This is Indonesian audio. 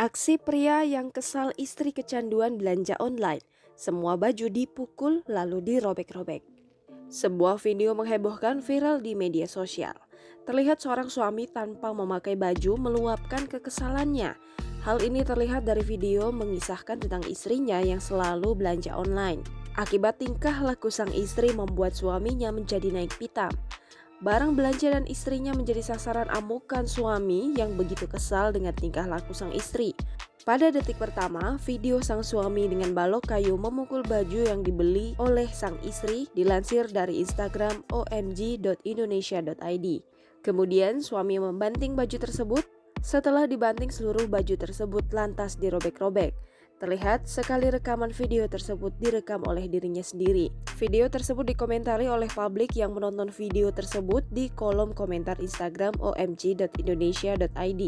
Aksi pria yang kesal istri kecanduan belanja online. Semua baju dipukul lalu dirobek-robek. Sebuah video menghebohkan viral di media sosial. Terlihat seorang suami tanpa memakai baju meluapkan kekesalannya. Hal ini terlihat dari video mengisahkan tentang istrinya yang selalu belanja online. Akibat tingkah laku sang istri membuat suaminya menjadi naik pitam. Barang belanja dan istrinya menjadi sasaran amukan suami yang begitu kesal dengan tingkah laku sang istri. Pada detik pertama, video sang suami dengan balok kayu memukul baju yang dibeli oleh sang istri dilansir dari Instagram omg.indonesia.id. Kemudian suami membanting baju tersebut. Setelah dibanting, seluruh baju tersebut lantas dirobek-robek. Terlihat sekali rekaman video tersebut direkam oleh dirinya sendiri. Video tersebut dikomentari oleh publik yang menonton video tersebut di kolom komentar Instagram omg.indonesia.id.